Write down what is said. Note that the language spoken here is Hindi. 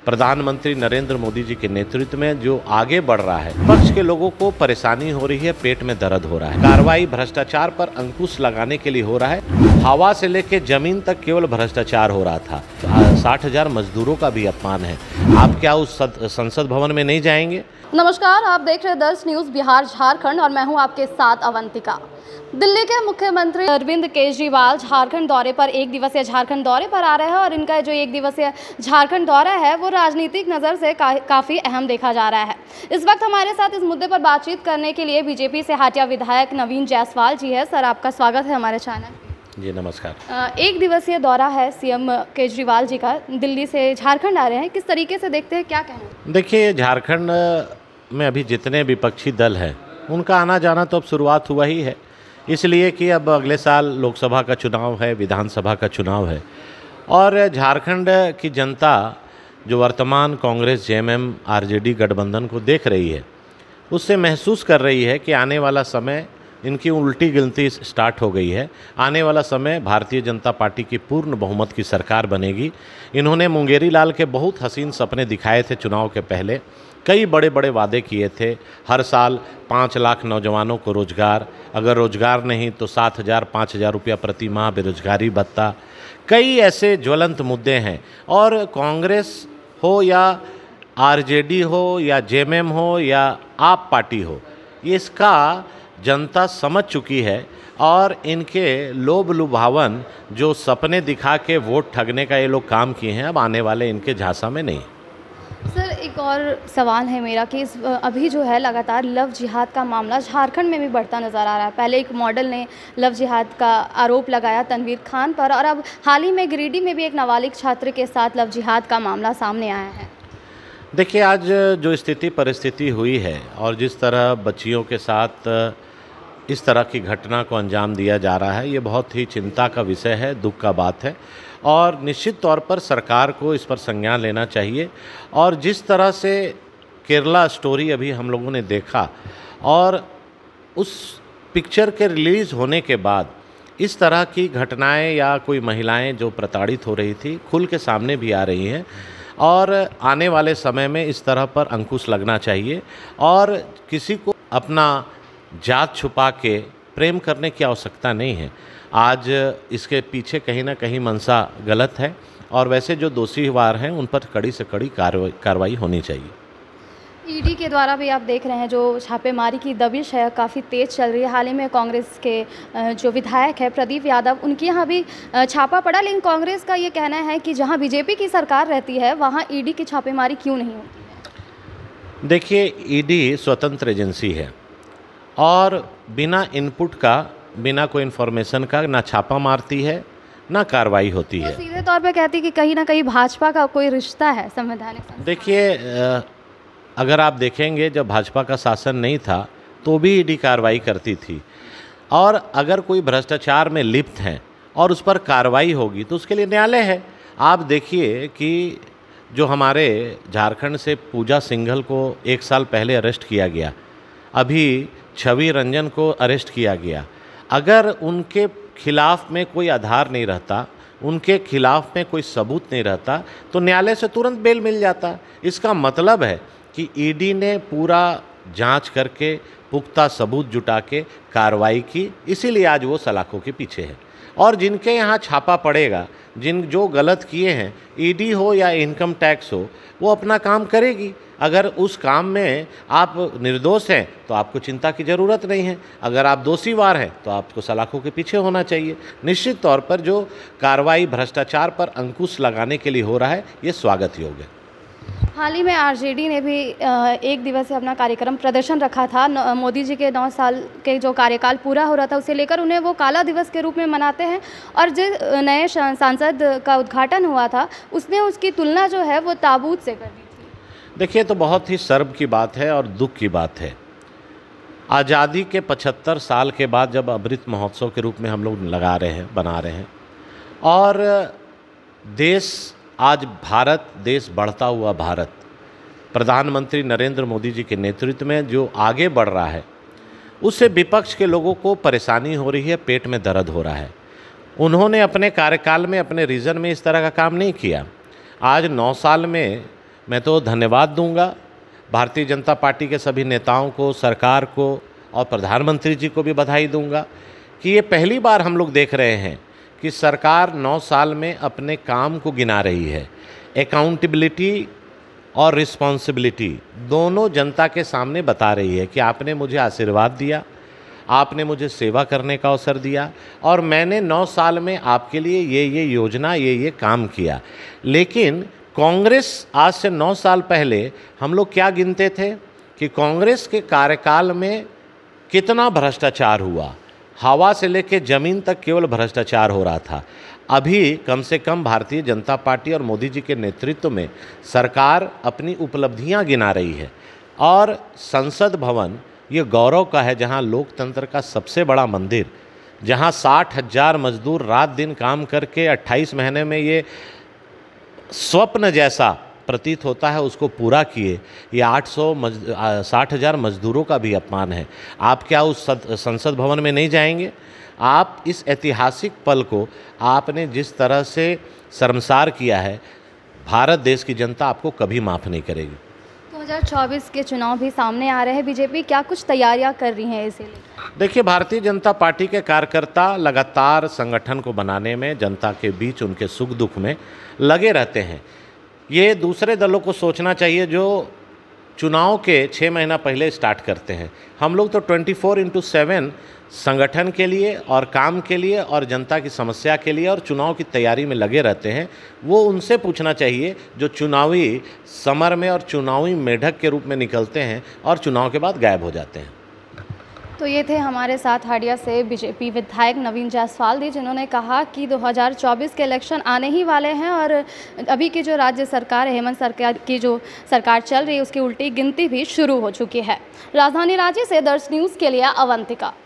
प्रधानमंत्री नरेंद्र मोदी जी के नेतृत्व में जो आगे बढ़ रहा है, पक्ष के लोगों को परेशानी हो रही है, पेट में दर्द हो रहा है। कार्रवाई भ्रष्टाचार पर अंकुश लगाने के लिए हो रहा है। हवा से लेकर जमीन तक केवल भ्रष्टाचार हो रहा था। 60,000 मजदूरों का भी अपमान है। आप क्या उस संसद भवन में नहीं जाएंगे? नमस्कार, आप देख रहे हैं दर्श न्यूज़ बिहार झारखंड और मैं हूं आपके साथ अवंतिका। दिल्ली के मुख्यमंत्री अरविंद केजरीवाल झारखंड दौरे पर एक दिवसीय झारखंड दौरे पर आ रहे हैं और इनका जो एक दिवसीय झारखंड दौरा है वो राजनीतिक नज़र से काफ़ी अहम देखा जा रहा है। इस वक्त हमारे साथ इस मुद्दे पर बातचीत करने के लिए बीजेपी से हाटिया विधायक नवीन जायसवाल जी है। सर, आपका स्वागत है हमारे चैनल। जी नमस्कार। एक दिवसीय दौरा है सीएम केजरीवाल जी का, दिल्ली से झारखंड आ रहे हैं, किस तरीके से देखते हैं, क्या कहना? देखिए, झारखंड में अभी जितने विपक्षी दल हैं उनका आना जाना तो अब शुरुआत हुआ ही है, इसलिए कि अब अगले साल लोकसभा का चुनाव है, विधानसभा का चुनाव है और झारखंड की जनता जो वर्तमान कांग्रेस जेएमएम आरजेडी गठबंधन को देख रही है, उससे महसूस कर रही है कि आने वाला समय इनकी उल्टी गिनती स्टार्ट हो गई है। आने वाला समय भारतीय जनता पार्टी की पूर्ण बहुमत की सरकार बनेगी। इन्होंने मुंगेरी लाल के बहुत हसीन सपने दिखाए थे चुनाव के पहले, कई बड़े बड़े वादे किए थे। हर साल 5 लाख नौजवानों को रोजगार, अगर रोजगार नहीं तो 7,000 5,000 रुपया प्रति माह बेरोजगारी भत्ता। कई ऐसे ज्वलंत मुद्दे हैं और कांग्रेस हो या आरजेडी हो या जेएमएम हो या आप पार्टी हो, इसका जनता समझ चुकी है और इनके लोभ लुभावन जो सपने दिखा के वोट ठगने का ये लोग काम किए हैं, अब आने वाले इनके झांसा में नहीं। सर, एक और सवाल है मेरा कि अभी जो है लगातार लव जिहाद का मामला झारखंड में भी बढ़ता नज़र आ रहा है। पहले एक मॉडल ने लव जिहाद का आरोप लगाया तनवीर खान पर और अब हाल ही में गिरिडीह में भी एक नाबालिग छात्र के साथ लव जिहाद का मामला सामने आया है। देखिए, आज जो स्थिति परिस्थिति हुई है और जिस तरह बच्चियों के साथ इस तरह की घटना को अंजाम दिया जा रहा है, ये बहुत ही चिंता का विषय है, दुख का बात है और निश्चित तौर पर सरकार को इस पर संज्ञान लेना चाहिए। और जिस तरह से केरला स्टोरी अभी हम लोगों ने देखा और उस पिक्चर के रिलीज़ होने के बाद इस तरह की घटनाएं या कोई महिलाएं जो प्रताड़ित हो रही थी खुल के सामने भी आ रही हैं और आने वाले समय में इस तरह पर अंकुश लगना चाहिए और किसी को अपना जात छुपा के प्रेम करने की आवश्यकता नहीं है। आज इसके पीछे कहीं ना कहीं मंशा गलत है और वैसे जो दोषीवार हैं उन पर कड़ी से कड़ी कार्रवाई होनी चाहिए। ईडी के द्वारा भी आप देख रहे हैं जो छापेमारी की दबिश है काफ़ी तेज़ चल रही है। हाल ही में कांग्रेस के जो विधायक है प्रदीप यादव, उनके यहाँ भी छापा पड़ा, लेकिन कांग्रेस का ये कहना है कि जहाँ बीजेपी की सरकार रहती है वहाँ ईडी की छापेमारी क्यों नहीं होती है? देखिए, ईडी स्वतंत्र एजेंसी है और बिना इनपुट का, बिना कोई इन्फॉर्मेशन का ना छापा मारती है ना कार्रवाई होती है। सीधे तौर पे कहती है कि कहीं ना कहीं भाजपा का कोई रिश्ता है संवैधानिक। देखिए, अगर आप देखेंगे जब भाजपा का शासन नहीं था तो भी ईडी कार्रवाई करती थी और अगर कोई भ्रष्टाचार में लिप्त हैं और उस पर कार्रवाई होगी तो उसके लिए न्यायालय है। आप देखिए कि जो हमारे झारखंड से पूजा सिंघल को 1 साल पहले अरेस्ट किया गया, अभी छवि रंजन को अरेस्ट किया गया, अगर उनके खिलाफ में कोई आधार नहीं रहता, उनके खिलाफ में कोई सबूत नहीं रहता तो न्यायालय से तुरंत बेल मिल जाता। इसका मतलब है कि ईडी ने पूरा जांच करके पुख्ता सबूत जुटा के कार्रवाई की, इसीलिए आज वो सलाखों के पीछे है। और जिनके यहाँ छापा पड़ेगा, जो गलत किए हैं, ईडी हो या इनकम टैक्स हो, वो अपना काम करेगी। अगर उस काम में आप निर्दोष हैं तो आपको चिंता की ज़रूरत नहीं है, अगर आप दोषीवार हैं तो आपको सलाखों के पीछे होना चाहिए। निश्चित तौर पर जो कार्रवाई भ्रष्टाचार पर अंकुश लगाने के लिए हो रहा है, ये स्वागत योग्य है। हाल ही में आरजेडी ने भी एक दिवसीय अपना कार्यक्रम प्रदर्शन रखा था। मोदी जी के 9 साल के जो कार्यकाल पूरा हो रहा था उसे लेकर उन्हें वो काला दिवस के रूप में मनाते हैं और जिस नए सांसद का उद्घाटन हुआ था उसने उसकी तुलना जो है वो ताबूत से कर दी थी। देखिए, तो बहुत ही शर्म की बात है और दुख की बात है। आज़ादी के 75 साल के बाद जब अमृत महोत्सव के रूप में हम लोग बना रहे हैं और देश आज भारत देश बढ़ता हुआ भारत प्रधानमंत्री नरेंद्र मोदी जी के नेतृत्व में जो आगे बढ़ रहा है, उससे विपक्ष के लोगों को परेशानी हो रही है, पेट में दर्द हो रहा है। उन्होंने अपने कार्यकाल में, अपने रीजन में इस तरह का काम नहीं किया। आज 9 साल में मैं तो धन्यवाद दूंगा भारतीय जनता पार्टी के सभी नेताओं को, सरकार को, और प्रधानमंत्री जी को भी बधाई दूंगा कि ये पहली बार हम लोग देख रहे हैं कि सरकार 9 साल में अपने काम को गिना रही है। अकाउंटेबिलिटी और रिस्पॉन्सिबिलिटी दोनों जनता के सामने बता रही है कि आपने मुझे आशीर्वाद दिया, आपने मुझे सेवा करने का अवसर दिया और मैंने 9 साल में आपके लिए ये योजना, ये काम किया। लेकिन कांग्रेस आज से 9 साल पहले हम लोग क्या गिनते थे कि कांग्रेस के कार्यकाल में कितना भ्रष्टाचार हुआ, हवा से लेकर ज़मीन तक केवल भ्रष्टाचार हो रहा था। अभी कम से कम भारतीय जनता पार्टी और मोदी जी के नेतृत्व में सरकार अपनी उपलब्धियां गिना रही है और संसद भवन ये गौरव का है, जहां लोकतंत्र का सबसे बड़ा मंदिर, जहां 60,000 मजदूर रात दिन काम करके 28 महीने में ये स्वप्न जैसा प्रतीत होता है उसको पूरा किए। ये 60,000 मजदूरों का भी अपमान है। आप क्या उस संसद भवन में नहीं जाएंगे? आप इस ऐतिहासिक पल को आपने जिस तरह से शर्मसार किया है, भारत देश की जनता आपको कभी माफ़ नहीं करेगी। 2024 के चुनाव भी सामने आ रहे हैं, बीजेपी क्या कुछ तैयारियां कर रही है इसे लेकर? देखिए, भारतीय जनता पार्टी के कार्यकर्ता लगातार संगठन को बनाने में, जनता के बीच उनके सुख दुख में लगे रहते हैं। ये दूसरे दलों को सोचना चाहिए जो चुनाव के 6 महीना पहले स्टार्ट करते हैं। हम लोग तो 24/7 संगठन के लिए और काम के लिए और जनता की समस्या के लिए और चुनाव की तैयारी में लगे रहते हैं। वो उनसे पूछना चाहिए जो चुनावी समर में और चुनावी मेढक के रूप में निकलते हैं और चुनाव के बाद गायब हो जाते हैं। तो ये थे हमारे साथ हडिया से बीजेपी विधायक नवीन जायसवाल जी, जिन्होंने कहा कि 2024 के इलेक्शन आने ही वाले हैं और अभी की जो राज्य सरकार है, हेमंत सरकार की जो सरकार चल रही है, उसकी उल्टी गिनती भी शुरू हो चुकी है। राजधानी रांची से दर्श न्यूज़ के लिए अवंतिका।